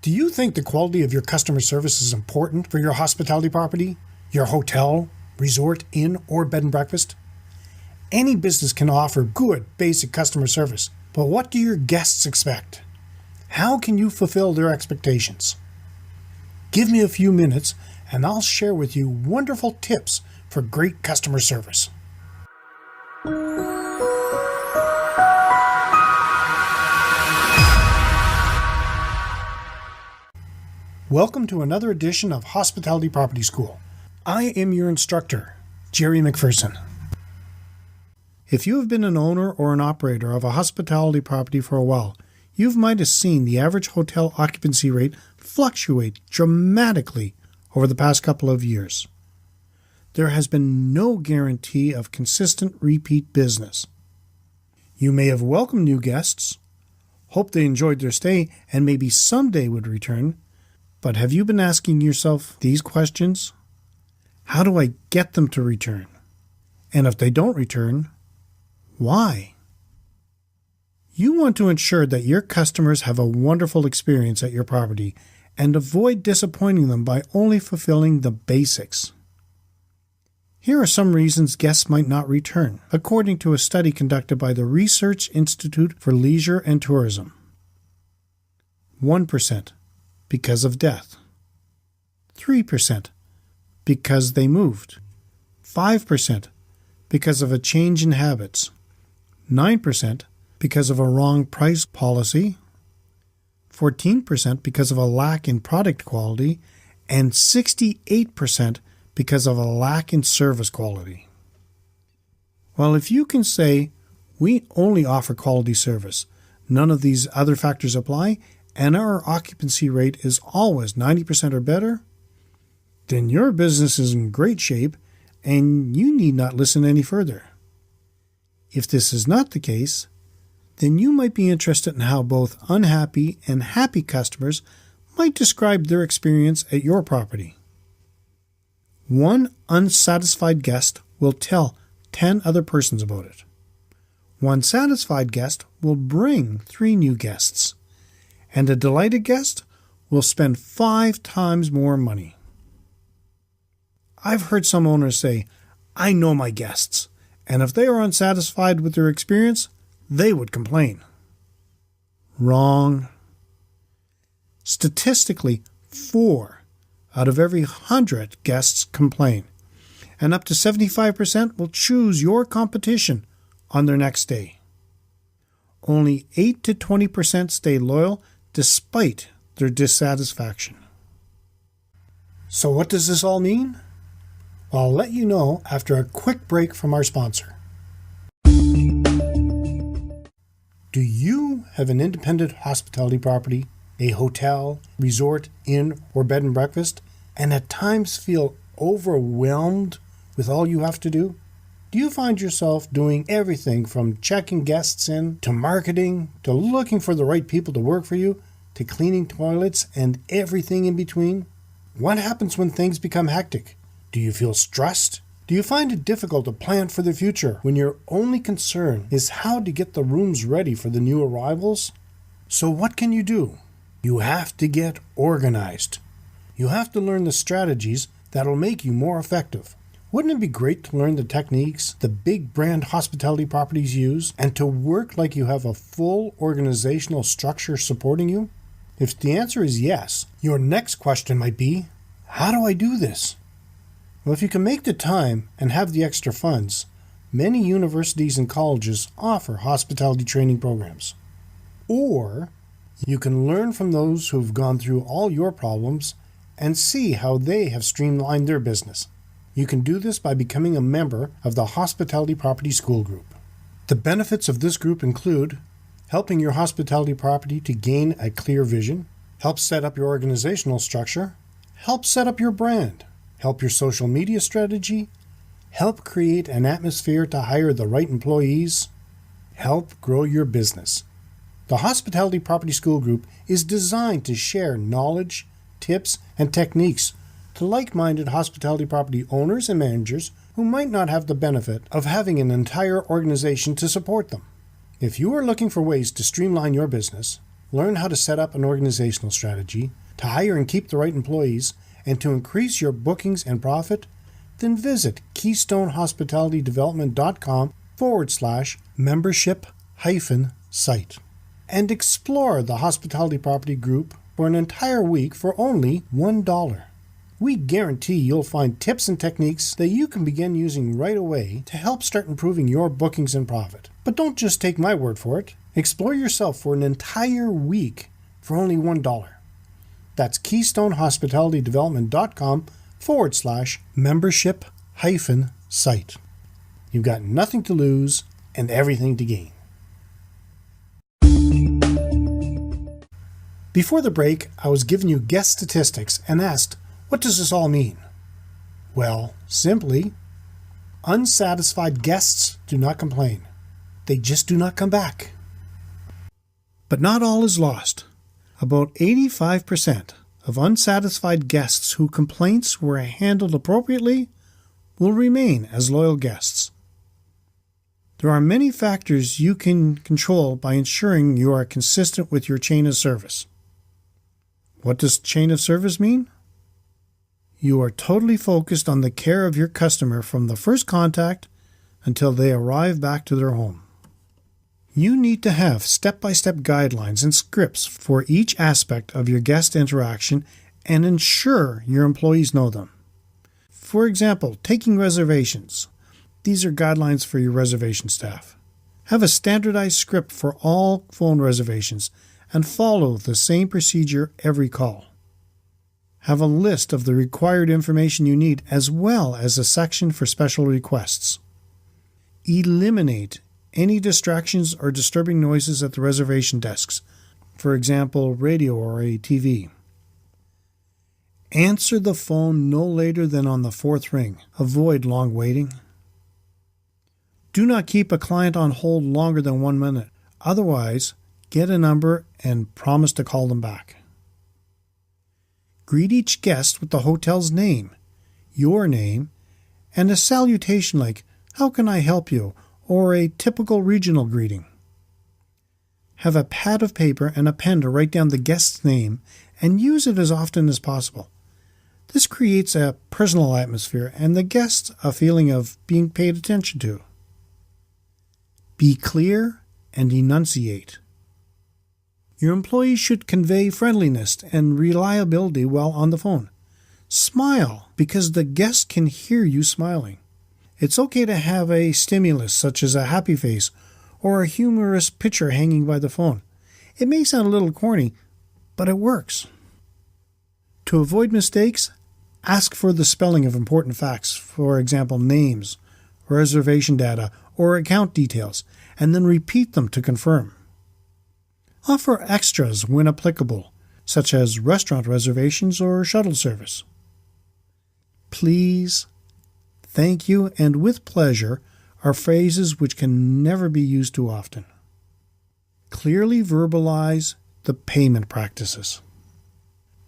Do you think the quality of your customer service is important for your hospitality property, your hotel, resort, inn, or bed and breakfast? Any business can offer good, basic customer service, but what do your guests expect? How can you fulfill their expectations? Give me a few minutes and I'll share with you wonderful tips for great customer service. Welcome to another edition of Hospitality Property School. I am your instructor, Gerry MacPherson. If you have been an owner or an operator of a hospitality property for a while, you might have seen the average hotel occupancy rate fluctuate dramatically over the past couple of years. There has been no guarantee of consistent repeat business. You may have welcomed new guests, hoped they enjoyed their stay, and maybe someday would return. But have you been asking yourself these questions? How do I get them to return? And if they don't return, why? You want to ensure that your customers have a wonderful experience at your property and avoid disappointing them by only fulfilling the basics. Here are some reasons guests might not return, according to a study conducted by the Research Institute for Leisure and Tourism. 1%. Because of death. 3%. Because they moved. 5%. Because of a change in habits. 9%. Because of a wrong price policy. 14% because of a lack in product quality. And 68% because of a lack in service quality. Well, if you can say, we only offer quality service, none of these other factors apply, and our occupancy rate is always 90% or better, then your business is in great shape and you need not listen any further. If this is not the case, then you might be interested in how both unhappy and happy customers might describe their experience at your property. One unsatisfied guest will tell 10 other persons about it. One satisfied guest will bring 3 new guests. And a delighted guest will spend 5 times more money. I've heard some owners say, I know my guests, and if they are unsatisfied with their experience, they would complain. Wrong. Statistically, 4 out of every 100 guests complain, and up to 75% will choose your competition on their next stay. Only 8 to 20% stay loyal despite their dissatisfaction. So what does this all mean? Well, I'll let you know after a quick break from our sponsor. Do you have an independent hospitality property, a hotel, resort, inn, or bed and breakfast, and at times feel overwhelmed with all you have to do? Do you find yourself doing everything from checking guests in, to marketing, to looking for the right people to work for you, to cleaning toilets and everything in between? What happens when things become hectic? Do you feel stressed? Do you find it difficult to plan for the future when your only concern is how to get the rooms ready for the new arrivals? So what can you do? You have to get organized. You have to learn the strategies that'll make you more effective. Wouldn't it be great to learn the techniques the big brand hospitality properties use and to work like you have a full organizational structure supporting you? If the answer is yes, your next question might be, how do I do this? Well, if you can make the time and have the extra funds, many universities and colleges offer hospitality training programs. Or you can learn from those who've gone through all your problems and see how they have streamlined their business. You can do this by becoming a member of the Hospitality Property School Group. The benefits of this group include helping your hospitality property to gain a clear vision, help set up your organizational structure, help set up your brand, help your social media strategy, help create an atmosphere to hire the right employees, help grow your business. The Hospitality Property School Group is designed to share knowledge, tips, and techniques to like-minded hospitality property owners and managers who might not have the benefit of having an entire organization to support them. If you are looking for ways to streamline your business, learn how to set up an organizational strategy, to hire and keep the right employees, and to increase your bookings and profit, then visit keystonehospitalitydevelopment.com/membership-site and explore the Hospitality Property Group for an entire week for only $1. We guarantee you'll find tips and techniques that you can begin using right away to help start improving your bookings and profit. But don't just take my word for it. Explore yourself for an entire week for only $1. That's keystonehospitalitydevelopment.com/membership-site. You've got nothing to lose and everything to gain. Before the break, I was giving you guest statistics and asked, what does this all mean? Well, simply, unsatisfied guests do not complain. They just do not come back. But not all is lost. About 85% of unsatisfied guests whose complaints were handled appropriately will remain as loyal guests. There are many factors you can control by ensuring you are consistent with your chain of service. What does chain of service mean? You are totally focused on the care of your customer from the first contact until they arrive back to their home. You need to have step-by-step guidelines and scripts for each aspect of your guest interaction and ensure your employees know them. For example, taking reservations. These are guidelines for your reservation staff. Have a standardized script for all phone reservations and follow the same procedure every call. Have a list of the required information you need as well as a section for special requests. Eliminate any distractions or disturbing noises at the reservation desks, for example, radio or a TV. Answer the phone no later than on the 4th ring. Avoid long waiting. Do not keep a client on hold longer than 1 minute. Otherwise, get a number and promise to call them back. Greet each guest with the hotel's name, your name, and a salutation like, "How can I help you?" or a typical regional greeting. Have a pad of paper and a pen to write down the guest's name and use it as often as possible. This creates a personal atmosphere and the guests a feeling of being paid attention to. Be clear and enunciate. Your employees should convey friendliness and reliability while on the phone. Smile because the guest can hear you smiling. It's okay to have a stimulus such as a happy face or a humorous picture hanging by the phone. It may sound a little corny, but it works. To avoid mistakes, ask for the spelling of important facts, for example, names, reservation data, or account details, and then repeat them to confirm. Offer extras when applicable, such as restaurant reservations or shuttle service. Please, thank you, and with pleasure are phrases which can never be used too often. Clearly verbalize the payment practices.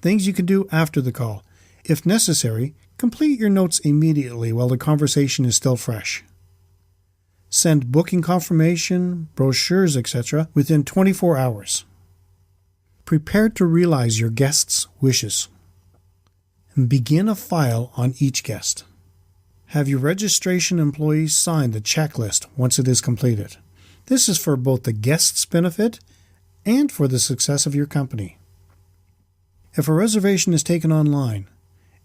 Things you can do after the call. If necessary, complete your notes immediately while the conversation is still fresh. Send booking confirmation, brochures, etc. within 24 hours. Prepare to realize your guests' wishes. And begin a file on each guest. Have your registration employees sign the checklist once it is completed. This is for both the guest's benefit and for the success of your company. If a reservation is taken online,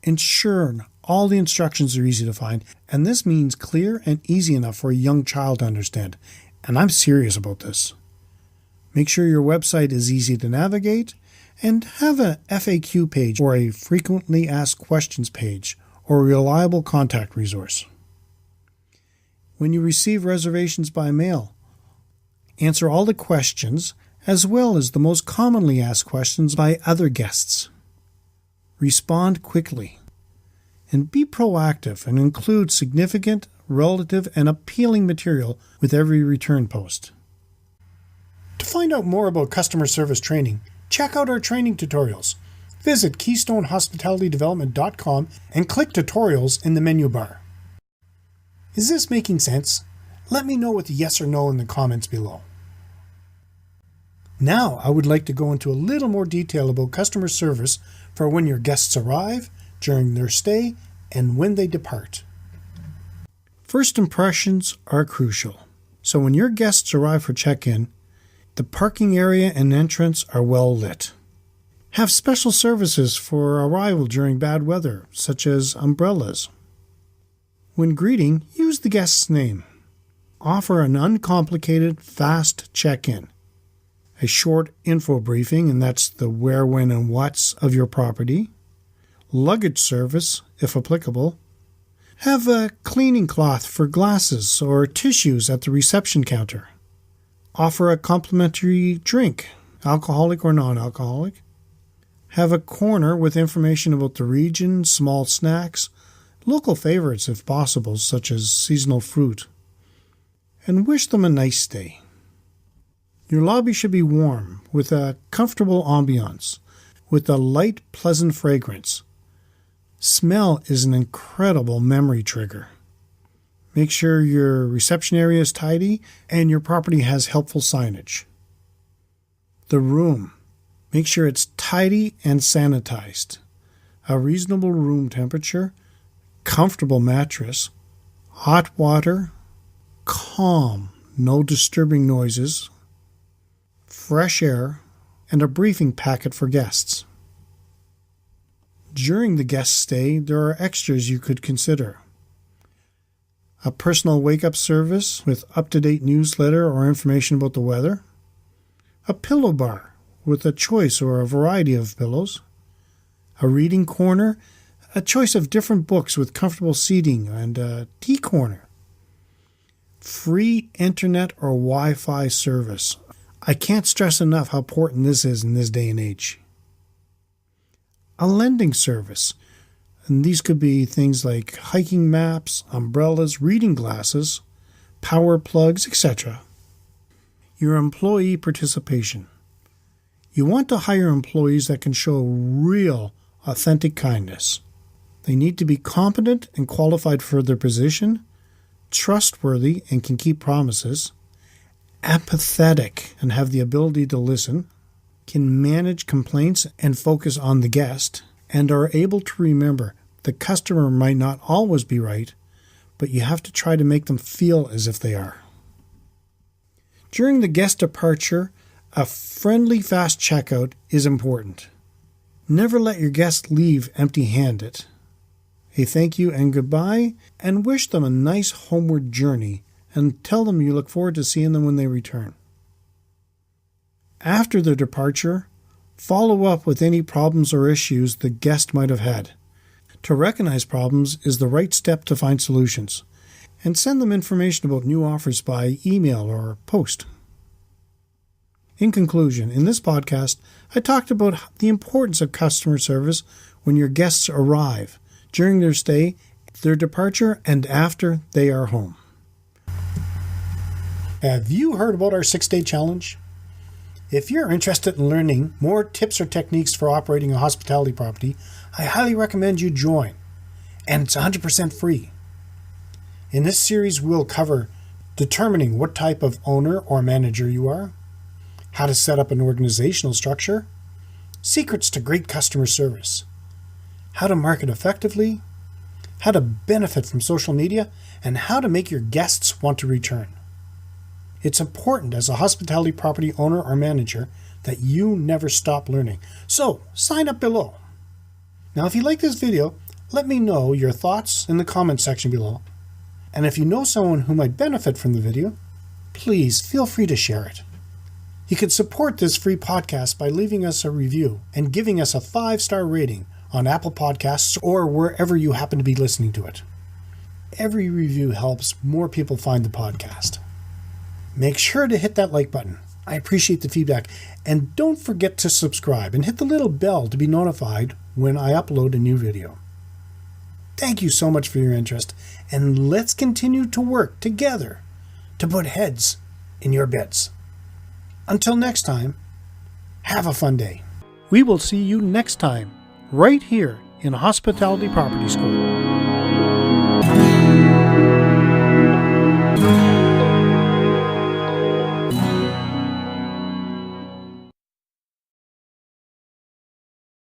ensure all the instructions are easy to find, and this means clear and easy enough for a young child to understand, and I'm serious about this. Make sure your website is easy to navigate, and have a FAQ page or a frequently asked questions page or a reliable contact resource. When you receive reservations by mail, answer all the questions as well as the most commonly asked questions by other guests. Respond quickly. And be proactive and include significant, relative, and appealing material with every return post. To find out more about customer service training, check out our training tutorials. Visit keystonehospitalitydevelopment.com and click Tutorials in the menu bar. Is this making sense? Let me know with a yes or no in the comments below. Now, I would like to go into a little more detail about customer service for when your guests arrive, during their stay, and when they depart. First impressions are crucial. So when your guests arrive for check-in, the parking area and entrance are well lit. Have special services for arrival during bad weather, such as umbrellas. When greeting, use the guest's name. Offer an uncomplicated, fast check-in. A short info briefing, and that's the where, when, and what's of your property. Luggage service, if applicable. Have a cleaning cloth for glasses or tissues at the reception counter. Offer a complimentary drink, alcoholic or non-alcoholic. Have a corner with information about the region, small snacks, local favorites if possible, such as seasonal fruit. And wish them a nice stay. Your lobby should be warm, with a comfortable ambiance, with a light, pleasant fragrance. Smell is an incredible memory trigger. Make sure your reception area is tidy and your property has helpful signage. The room. Make sure it's tidy and sanitized. A reasonable room temperature, comfortable mattress, hot water, calm, no disturbing noises, fresh air, and a briefing packet for guests. During the guest stay, there are extras you could consider. A personal wake-up service with up-to-date newsletter or information about the weather. A pillow bar with a choice or a variety of pillows. A reading corner, a choice of different books with comfortable seating, and a tea corner. Free internet or Wi-Fi service. I can't stress enough how important this is in this day and age. A lending service, and these could be things like hiking maps, umbrellas, reading glasses, power plugs, etc. Your employee participation. You want to hire employees that can show real, authentic kindness. They need to be competent and qualified for their position, trustworthy and can keep promises, empathetic and have the ability to listen, can manage complaints and focus on the guest, and are able to remember the customer might not always be right, but you have to try to make them feel as if they are. During the guest departure, a friendly, fast checkout is important. Never let your guests leave empty-handed. A thank you and goodbye, and wish them a nice homeward journey, and tell them you look forward to seeing them when they return. After their departure, follow up with any problems or issues the guest might have had. To recognize problems is the right step to find solutions, and send them information about new offers by email or post. In conclusion, in this podcast, I talked about the importance of customer service when your guests arrive, during their stay, their departure, and after they are home. Have you heard about our 6-day challenge? If you're interested in learning more tips or techniques for operating a hospitality property, I highly recommend you join, and it's 100% free. In this series, we'll cover determining what type of owner or manager you are, how to set up an organizational structure, secrets to great customer service, how to market effectively, how to benefit from social media, and how to make your guests want to return. It's important as a hospitality property owner or manager that you never stop learning. So, sign up below. Now, if you like this video, let me know your thoughts in the comment section below. And if you know someone who might benefit from the video, please feel free to share it. You can support this free podcast by leaving us a review and giving us a 5-star rating on Apple Podcasts or wherever you happen to be listening to it. Every review helps more people find the podcast. Make sure to hit that like button. I appreciate the feedback. And don't forget to subscribe and hit the little bell to be notified when I upload a new video. Thank you so much for your interest, and let's continue to work together to put heads in your beds. Until next time, have a fun day. We will see you next time, right here in Hospitality Property School.